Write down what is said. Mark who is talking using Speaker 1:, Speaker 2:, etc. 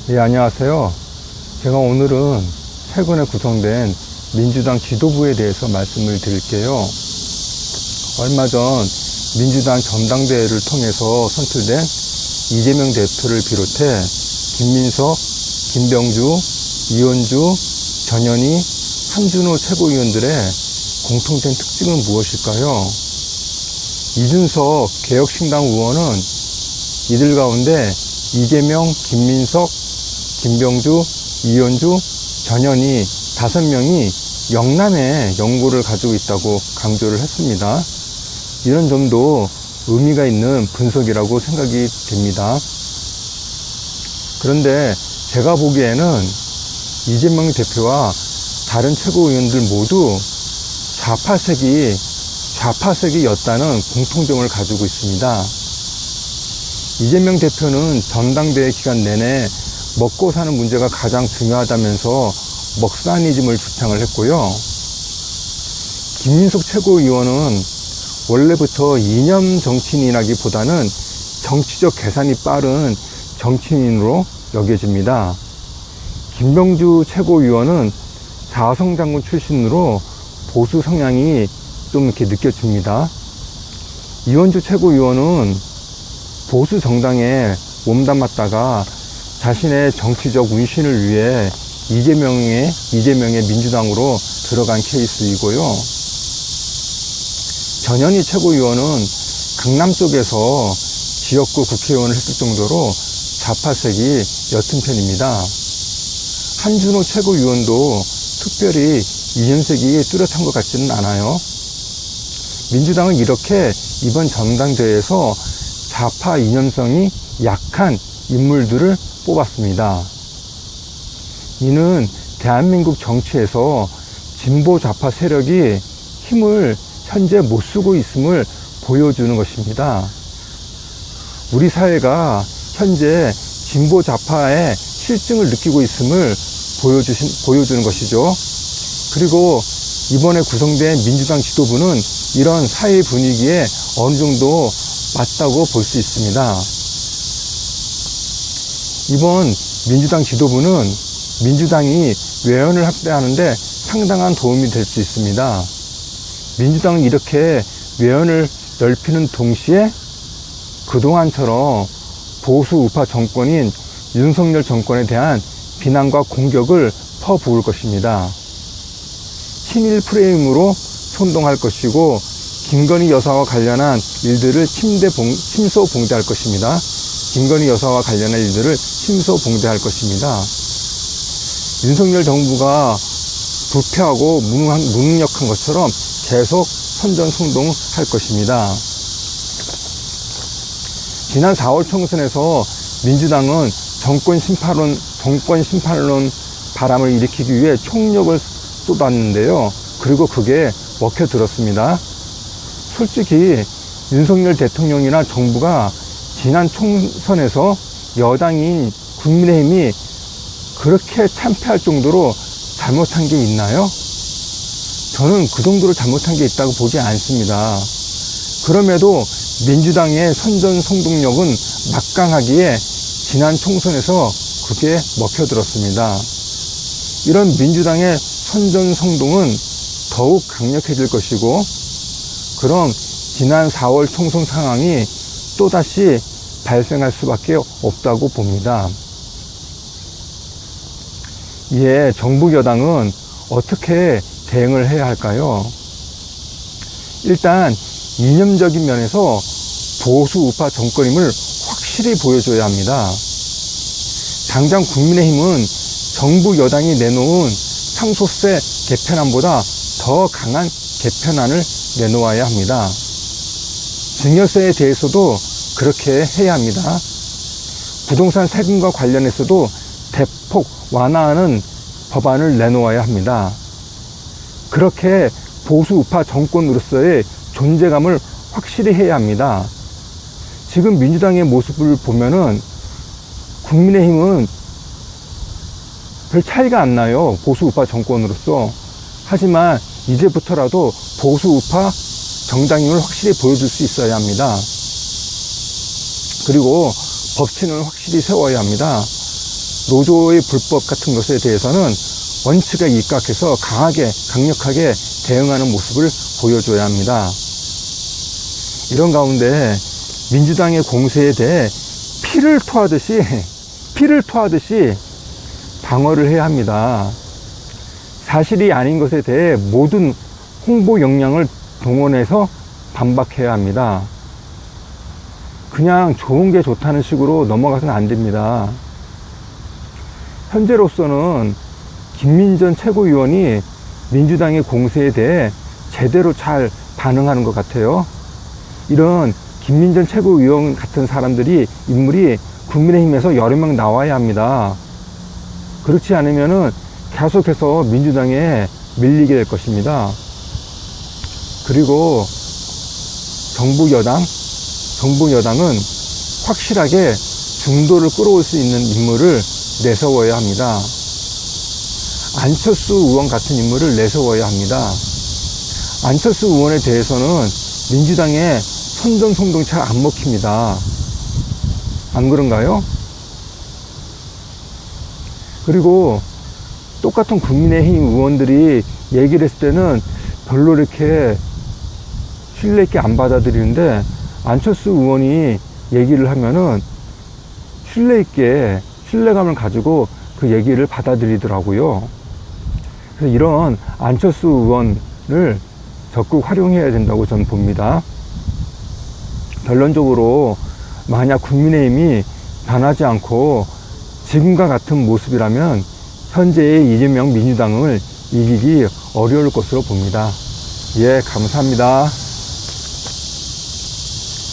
Speaker 1: 예, 안녕하세요. 제가 오늘은 최근에 구성된 민주당 지도부에 대해서 말씀을 드릴게요. 얼마 전 민주당 전당대회를 통해서 선출된 이재명 대표를 비롯해 김민석, 김병주, 이현주, 전현희, 한준호 최고위원들의 공통된 특징은 무엇일까요? 이준석 개혁신당 의원은 이들 가운데 이재명, 김민석, 김병주, 이현주, 전현희 5명이 영남에 연고를 가지고 있다고 강조를 했습니다. 이런 점도 의미가 있는 분석이라고 생각이 됩니다. 그런데 제가 보기에는 이재명 대표와 다른 최고위원들 모두 좌파색이었다는 공통점을 가지고 있습니다. 이재명 대표는 전당대회 기간 내내 먹고 사는 문제가 가장 중요하다면서 먹사니즘을 주창을 했고요. 김민석 최고위원은 원래부터 이념 정치인이라기보다는 정치적 계산이 빠른 정치인으로 여겨집니다. 김병주 최고위원은 자성장군 출신으로 보수 성향이 좀 이렇게 느껴집니다. 이현주 최고위원은 보수 정당에 몸담았다가 자신의 정치적 운신을 위해 이재명의 민주당으로 들어간 케이스이고요. 전현희 최고위원은 강남 쪽에서 지역구 국회의원을 했을 정도로 좌파색이 옅은 편입니다. 한준호 최고위원도 특별히 이념색이 뚜렷한 것 같지는 않아요. 민주당은 이렇게 이번 전당대회에서 좌파 이념성이 약한 인물들을 뽑았습니다. 이는 대한민국 정치에서 진보 좌파 세력이 힘을 현재 못 쓰고 있음을 보여주는 것입니다. 우리 사회가 현재 진보 좌파의 실증을 느끼고 있음을 보여주는 것이죠. 그리고 이번에 구성된 민주당 지도부는 이런 사회 분위기에 어느 정도 맞다고 볼 수 있습니다. 이번 민주당 지도부는 민주당이 외연을 확대하는데 상당한 도움이 될 수 있습니다. 민주당은 이렇게 외연을 넓히는 동시에 그동안처럼 보수 우파 정권인 윤석열 정권에 대한 비난과 공격을 퍼부을 것입니다. 친일 프레임으로 선동할 것이고 김건희 여사와 관련한 일들을 침소봉대할 것입니다. 김건희 여사와 관련한 일들을 침소봉대할 것입니다. 윤석열 정부가 부패하고 무능력한 것처럼 계속 선전성동할 것입니다. 지난 4월 총선에서 민주당은 정권 심판론 바람을 일으키기 위해 총력을 쏟았는데요. 그리고 그게 먹혀들었습니다. 솔직히 윤석열 대통령이나 정부가 지난 총선에서 여당인 국민의힘이 그렇게 참패할 정도로 잘못한 게 있나요? 저는 그 정도로 잘못한 게 있다고 보지 않습니다. 그럼에도 민주당의 선전성동력은 막강하기에 지난 총선에서 그게 먹혀들었습니다. 이런 민주당의 선전성동은 더욱 강력해질 것이고, 그럼 지난 4월 총선 상황이 또다시 발생할 수밖에 없다고 봅니다. 이에 정부 여당은 어떻게 대응을 해야 할까요? 일단 이념적인 면에서 보수 우파 정권임을 확실히 보여줘야 합니다. 당장 국민의힘은 정부 여당이 내놓은 상속세 개편안보다 더 강한 개편안을 내놓아야 합니다. 증여세에 대해서도 그렇게 해야 합니다. 부동산 세금과 관련해서도 대폭 완화하는 법안을 내놓아야 합니다. 그렇게 보수 우파 정권으로서의 존재감을 확실히 해야 합니다. 지금 민주당의 모습을 보면은 국민의힘은 별 차이가 안 나요. 보수 우파 정권으로서. 하지만 이제부터라도 보수 우파 정당임을 확실히 보여줄 수 있어야 합니다. 그리고 법치는 확실히 세워야 합니다. 노조의 불법 같은 것에 대해서는 원칙에 입각해서 강력하게 대응하는 모습을 보여줘야 합니다. 이런 가운데 민주당의 공세에 대해 피를 토하듯이 방어를 해야 합니다. 사실이 아닌 것에 대해 모든 홍보 역량을 동원해서 반박해야 합니다. 그냥 좋은 게 좋다는 식으로 넘어가서는 안 됩니다. 현재로서는 김민전 최고위원이 민주당의 공세에 대해 제대로 잘 반응하는 것 같아요. 이런 김민전 최고위원 같은 인물이 국민의힘에서 여러 명 나와야 합니다. 그렇지 않으면은 계속해서 민주당에 밀리게 될 것입니다. 그리고 정부 여당은 확실하게 중도를 끌어올 수 있는 인물을 내세워야 합니다. 안철수 의원 같은 인물을 내세워야 합니다. 안철수 의원에 대해서는 민주당에 선전송동 잘 안 먹힙니다. 안 그런가요? 그리고 똑같은 국민의힘 의원들이 얘기를 했을 때는 별로 이렇게 신뢰 있게 안 받아들이는데, 안철수 의원이 얘기를 하면은 신뢰감을 가지고 그 얘기를 받아들이더라고요. 그래서 이런 안철수 의원을 적극 활용해야 된다고 저는 봅니다. 결론적으로 만약 국민의힘이 변하지 않고 지금과 같은 모습이라면 현재의 이재명 민주당을 이기기 어려울 것으로 봅니다. 예, 감사합니다.